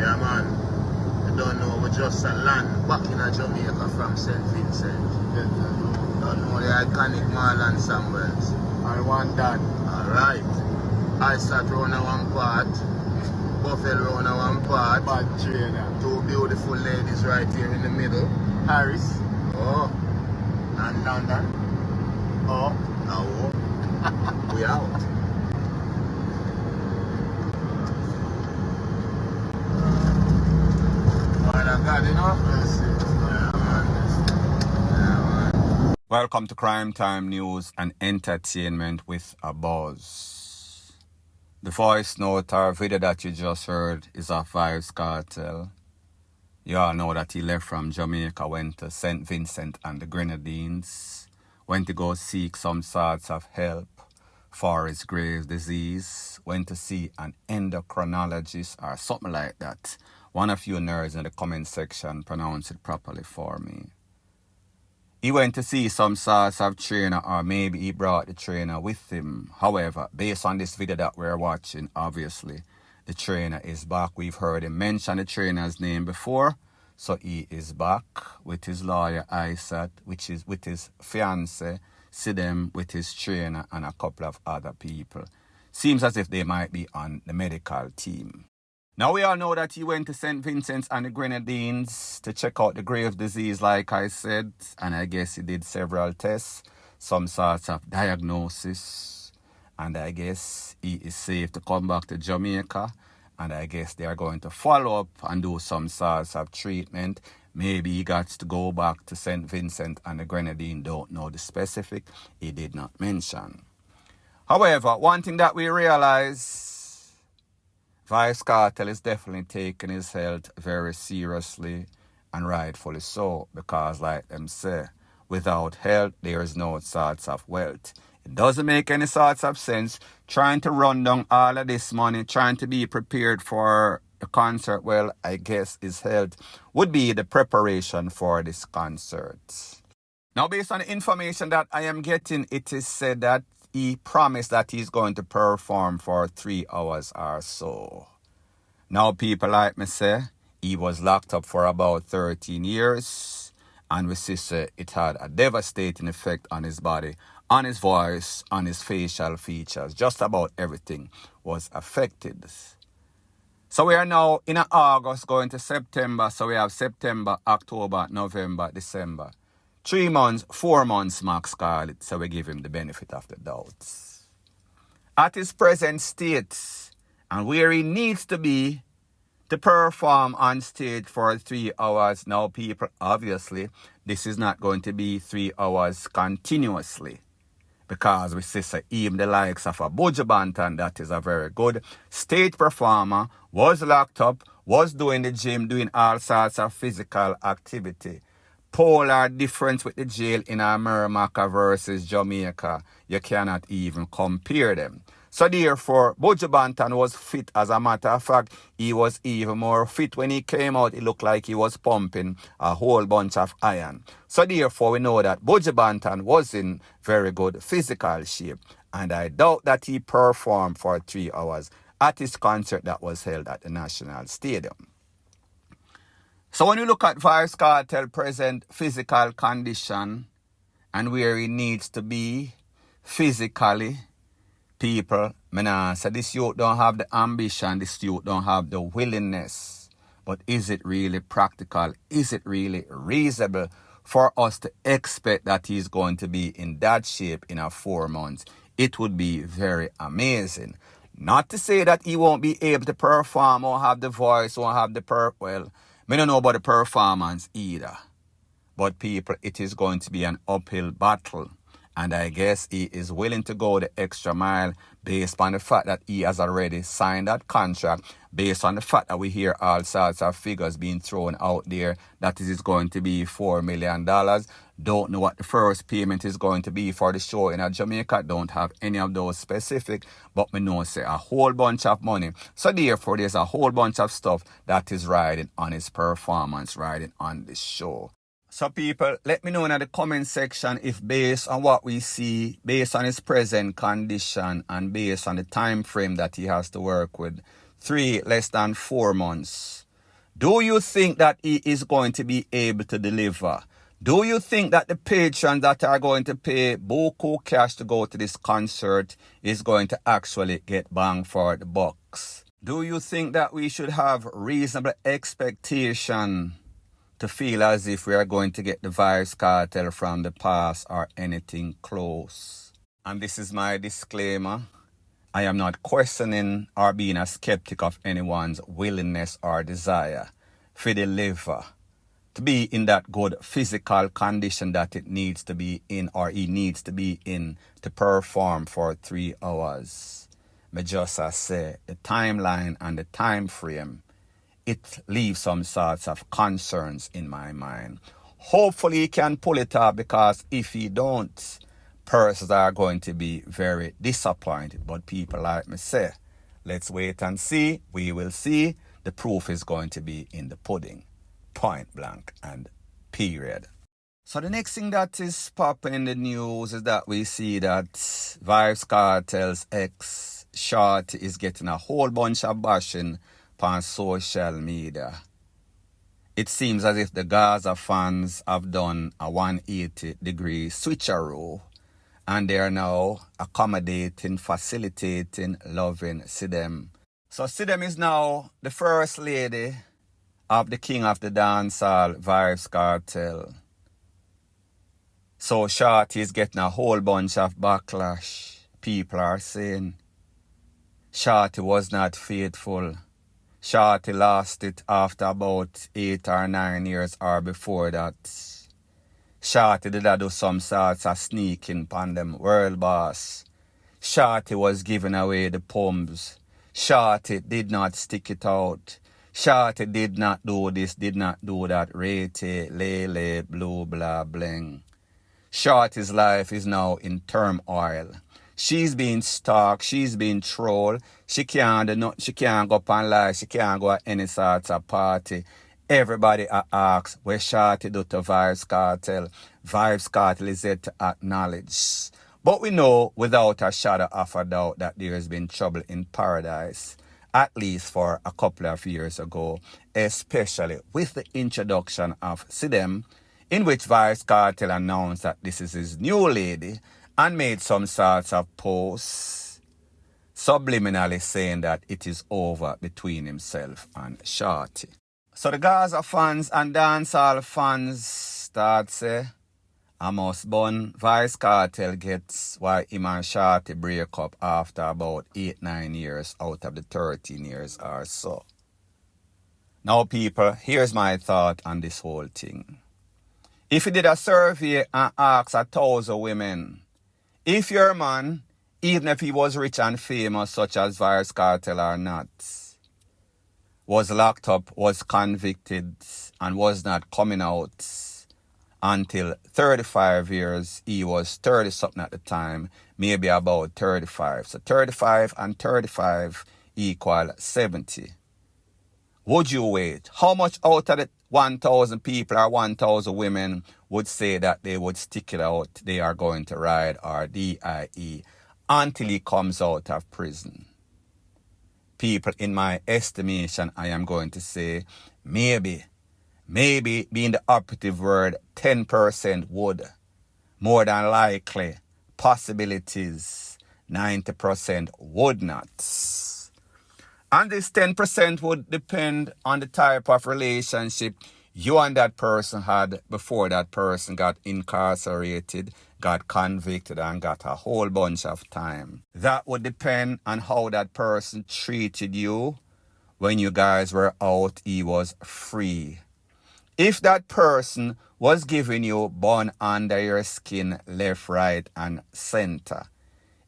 Yeah, man. You don't know, we just land back in Jamaica from St. Vincent. Don't know the iconic Marlon Samuels. I want that. Alright. I start round one part. Buffalo round one part. Bad trainer. Two beautiful ladies right here in the middle. Paris. Oh. And London. Oh. Oh. We out. God, you know? Welcome to Crime Time News and Entertainment with a Buzz. The voice note or video that you just heard is of Vybz Kartel. You all know that he left from Jamaica, went to St. Vincent and the Grenadines, went to go seek some sorts of help for his grave disease, went to see an endocrinologist or something like that. One of you nerds in the comment section pronounce it properly for me. He went to see some sorts of trainer, or maybe he brought the trainer with him. However, based on this video that we're watching, obviously, the trainer is back. We've heard him mention the trainer's name before. So he is back with his lawyer, ISAT, which is with his fiancé, Sidem, with his trainer, and a couple of other people. Seems as if they might be on the medical team. Now we all know that he went to St. Vincent's and the Grenadines to check out the grave disease, like I said. And I guess he did several tests, some sorts of diagnosis. And I guess he is safe to come back to Jamaica. And I guess they are going to follow up and do some sorts of treatment. Maybe he got to go back to St. Vincent and the Grenadines. Don't know the specific. He did not mention. However, one thing that we realize, Vybz Kartel is definitely taking his health very seriously, and rightfully so, because like them say, without health, there is no sorts of wealth. It doesn't make any sorts of sense trying to run down all of this money, trying to be prepared for the concert. Well, I guess his health would be the preparation for this concert. Now, based on the information that I am getting, it is said that he promised that he's going to perform for 3 hours or so. Now, people like me say, he was locked up for about 13 years. And we see it had a devastating effect on his body, on his voice, on his facial features. Just about everything was affected. So we are now in August going to September. So we have September, October, November, December. 3 months, 4 months max, call it, so we give him the benefit of the doubt. At his present state, and where he needs to be to perform on stage for 3 hours, now people, obviously, this is not going to be 3 hours continuously. Because we see even the likes of a Buju Banton, that is a very good stage performer, was locked up, was doing the gym, doing all sorts of physical activity. Polar difference with the jail in America versus Jamaica. You cannot even compare them. So therefore, Buju Banton was fit. As a matter of fact, he was even more fit. When he came out, it looked like he was pumping a whole bunch of iron. So therefore, we know that Buju Banton was in very good physical shape. And I doubt that he performed for 3 hours at his concert that was held at the National Stadium. So when you look at Vybz Kartel's present physical condition and where he needs to be physically, people, say this youth don't have the ambition, this youth don't have the willingness. But is it really practical? Is it really reasonable for us to expect that he's going to be in that shape in 4 months? It would be very amazing. Not to say that he won't be able to perform or have the voice or have the well, I don't know about the performance either. But people, it is going to be an uphill battle. And I guess he is willing to go the extra mile based on the fact that he has already signed that contract, based on the fact that we hear all sorts of figures being thrown out there, that it is going to be $4 million. Don't know what the first payment is going to be for the show in Jamaica. Don't have any of those specific, but we know say a whole bunch of money. So therefore, there's a whole bunch of stuff that is riding on his performance, riding on this show. So people, let me know in the comment section if based on what we see, based on his present condition and based on the time frame that he has to work with, less than 4 months, Do you think that he is going to be able to deliver? Do you think that the patrons that are going to pay buku cash to go to this concert is going to actually get bang for the bucks? Do you think that we should have reasonable expectation to feel as if we are going to get the Vybz Kartel from the past or anything close? And this is my disclaimer. I am not questioning or being a skeptic of anyone's willingness or desire for the liver to be in that good physical condition that it needs to be in or he needs to be in to perform for 3 hours. But just as say, the timeline and the time frame, it leaves some sorts of concerns in my mind. Hopefully he can pull it off, because if he don't, persons are going to be very disappointed. But people like me say, let's wait and see. We will see. The proof is going to be in the pudding. Point blank and period. So the next thing that is popping in the news is that we see that Vybz Kartel's ex Shorty is getting a whole bunch of bashing on social media. It seems as if the GAZA fans have done a 180-degree switcheroo, and they are now accommodating, facilitating, loving Sidem. So Sidem is now the first lady of the king of the dancehall, Vybz Kartel. So Shorty is getting a whole bunch of backlash. People are saying Shorty was not faithful. Shorty lost it after about 8 or 9 years or before that. Shorty did do some sorts of sneaking upon them world boss. Shorty was giving away the pumps. Shorty did not stick it out. Shorty did not do this, did not do that. Rate, lele, blue, blah, bling. Shorty's life is now in turmoil. She's being stalked. She's being trolled. She can't go up and lie. She can't go at any sort of party. Everybody asks, where Shorty do to Vybz Kartel? Vybz Kartel is yet to acknowledge. But we know without a shadow of a doubt that there has been trouble in paradise, at least for a couple of years ago, especially with the introduction of Sidem, in which Vybz Kartel announced that this is his new lady and made some sorts of posts subliminally saying that it is over between himself and Shorty. So the GAZA fans and dancehall fans start say, I must bun Vybz Kartel gets why him and Shorty break up after about 8-9 years out of the 13 years or so. Now people, here's my thought on this whole thing. If you did a survey and asked 1,000 women, if your man, even if he was rich and famous such as Vybz Kartel or not, was locked up, was convicted and was not coming out until 35 years, he was 30-something at the time, maybe about 35. So 35 and 35 equal 70. Would you wait? How much out of the 1,000 people or 1,000 women would say that they would stick it out, they are going to ride or DIE until he comes out of prison? People, in my estimation, I am going to say maybe being the operative word, 10% would. More than likely, possibilities, 90% would not. And this 10% would depend on the type of relationship you and that person had before that person got incarcerated, got convicted, and got a whole bunch of time. That would depend on how that person treated you when you guys were out, he was free. If that person was giving you bun under your skin, left, right, and center.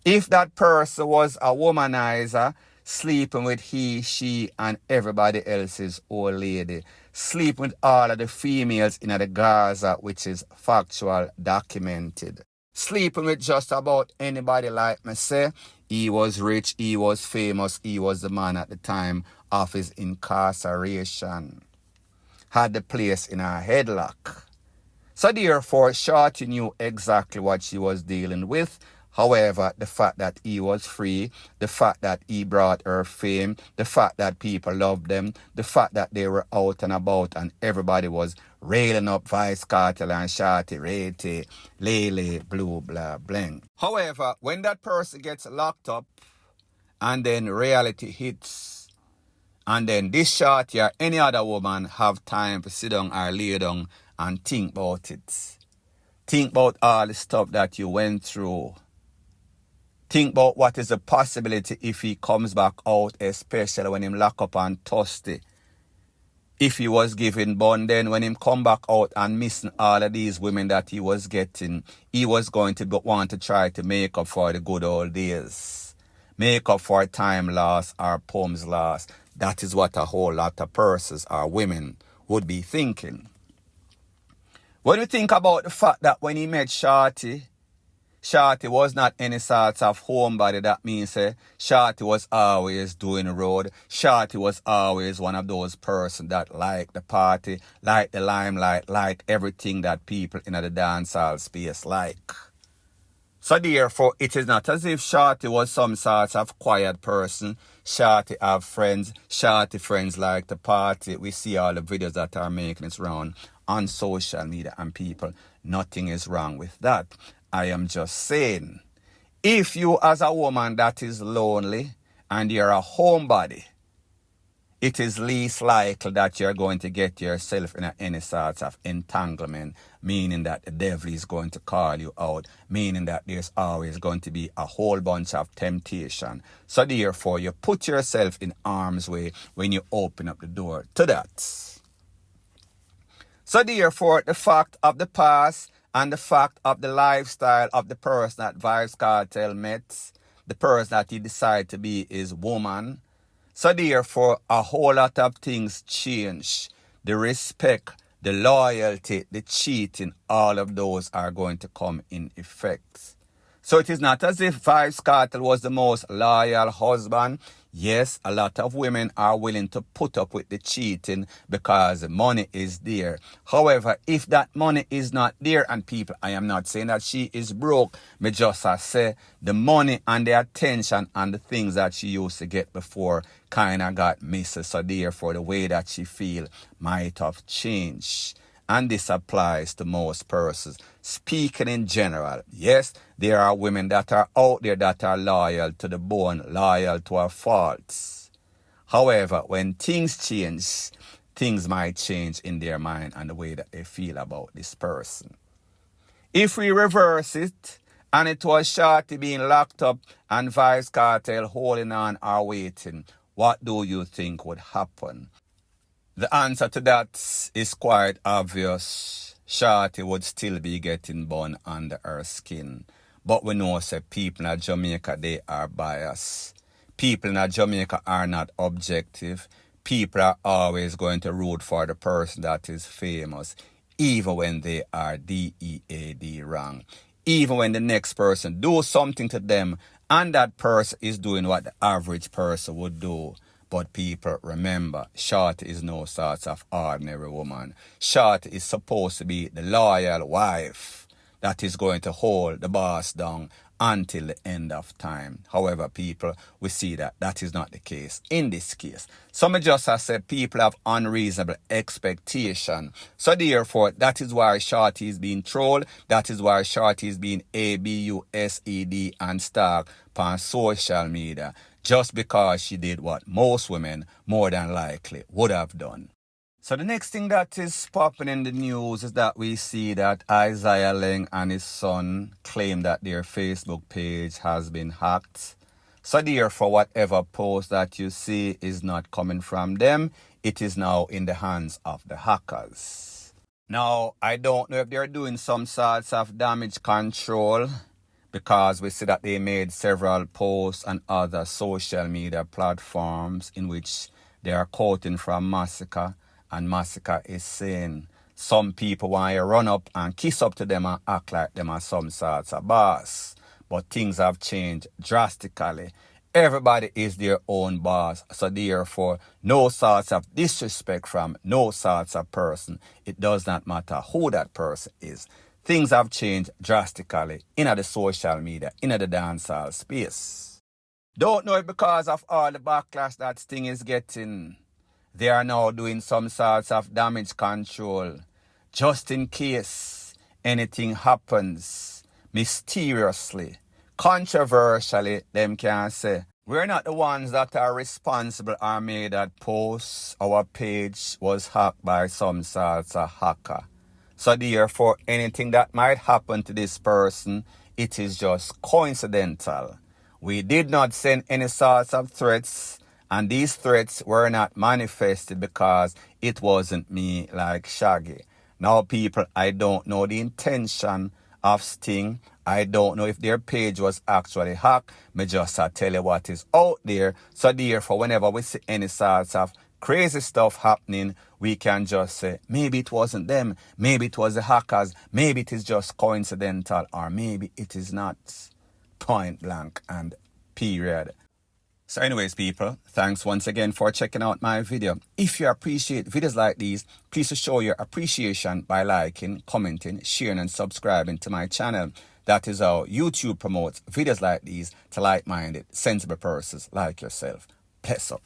If that person was a womanizer, sleeping with he, she, and everybody else's old lady. Sleeping with all of the females in the GAZA, which is factual, documented. Sleeping with just about anybody like me say, he was rich, he was famous, he was the man at the time of his incarceration. Had the place in a headlock. So therefore, Shorty knew exactly what she was dealing with, However, the fact that he was free, the fact that he brought her fame, the fact that people loved them, the fact that they were out and about and everybody was railing up Vybz Kartel and Shorty, Rete, Lele, Blue, blah, bling. However, when that person gets locked up and then reality hits, and then this Shorty or any other woman have time to sit down or lay down and think about it. Think about all the stuff that you went through. Think about what is the possibility if he comes back out, especially when him lock up and thirsty. If he was given bun, then when him come back out and missing all of these women that he was getting, he was going to want to try to make up for the good old days. Make up for time lost or poems lost. That is what a whole lot of persons or women would be thinking. When we think about the fact that when he met Shorty, Shorty was not any sort of homebody. That means Shorty was always doing the road. Shorty was always one of those persons that like the party, like the limelight, like everything that people in the dancehall space like. So therefore, it is not as if Shorty was some sort of quiet person. Shorty have friends. Shorty friends like the party. We see all the videos that are making its round on social media and people. Nothing is wrong with that. I am just saying, if you as a woman that is lonely and you're a homebody, it is least likely that you're going to get yourself in any sort of entanglement, meaning that the devil is going to call you out, meaning that there's always going to be a whole bunch of temptation. So therefore, you put yourself in harm's way when you open up the door to that. So therefore, the fact of the past and the fact of the lifestyle of the person that Vybz Kartel met, the person that he decided to be his woman. So therefore, a whole lot of things change. The respect, the loyalty, the cheating, all of those are going to come in effect. So it is not as if Vybz Kartel was the most loyal husband. Yes, a lot of women are willing to put up with the cheating because the money is there. However, if that money is not there, and people, I am not saying that she is broke, me just say the money and the attention and the things that she used to get before kind of got missed. So therefore, the way that she feel might have changed. And this applies to most persons. Speaking in general, yes, there are women that are out there that are loyal to the bone, loyal to our faults. However, when things change, things might change in their mind and the way that they feel about this person. If we reverse it, and it was Shorty being locked up and Vybz Kartel holding on or waiting, what do you think would happen? The answer to that is quite obvious. Shorty would still be getting bun under her skin. But we know that people in Jamaica, they are biased. People in Jamaica are not objective. People are always going to root for the person that is famous, even when they are DEAD wrong. Even when the next person do something to them and that person is doing what the average person would do. But people, remember, Shorty is no sort of ordinary woman. Shorty is supposed to be the loyal wife that is going to hold the boss down until the end of time. However, people, we see that that is not the case in this case. Some just have said people have unreasonable expectation. So therefore, that is why Shorty is being trolled. That is why Shorty is being abused and stalked on social media. Just because she did what most women more than likely would have done. So the next thing that is popping in the news is that we see that Isaiah Leng and his son claim that their Facebook page has been hacked. So therefore, whatever post that you see is not coming from them. It is now in the hands of the hackers. Now, I don't know if they're doing some sorts of damage control, because we see that they made several posts on other social media platforms in which they are quoting from Massacre, and Massacre is saying some people want to run up and kiss up to them and act like them are some sorts of boss. But things have changed drastically. Everybody is their own boss, so therefore no sorts of disrespect from no sorts of person. It does not matter who that person is. things have changed drastically in the social media, in the dancehall space. Don't know it because of all the backlash that Sting is getting. They are now doing some sorts of damage control, just in case anything happens mysteriously, controversially, them can say. We're not the ones that are responsible or made that post our page was hacked by some sorts of hacker. So therefore, anything that might happen to this person, it is just coincidental. We did not send any sorts of threats, and these threats were not manifested because it wasn't me like Shaggy. Now people, I don't know the intention of Sting. I don't know if their page was actually hacked. Me just tell you what is out there. So therefore, whenever we see any sorts of crazy stuff happening, we can just say, maybe it wasn't them, maybe it was the hackers, maybe it is just coincidental, or maybe it is not. Point blank and period. So anyways, people, thanks once again for checking out my video. If you appreciate videos like these, please show your appreciation by liking, commenting, sharing and subscribing to my channel. That is how YouTube promotes videos like these to like-minded, sensible persons like yourself. Bless up.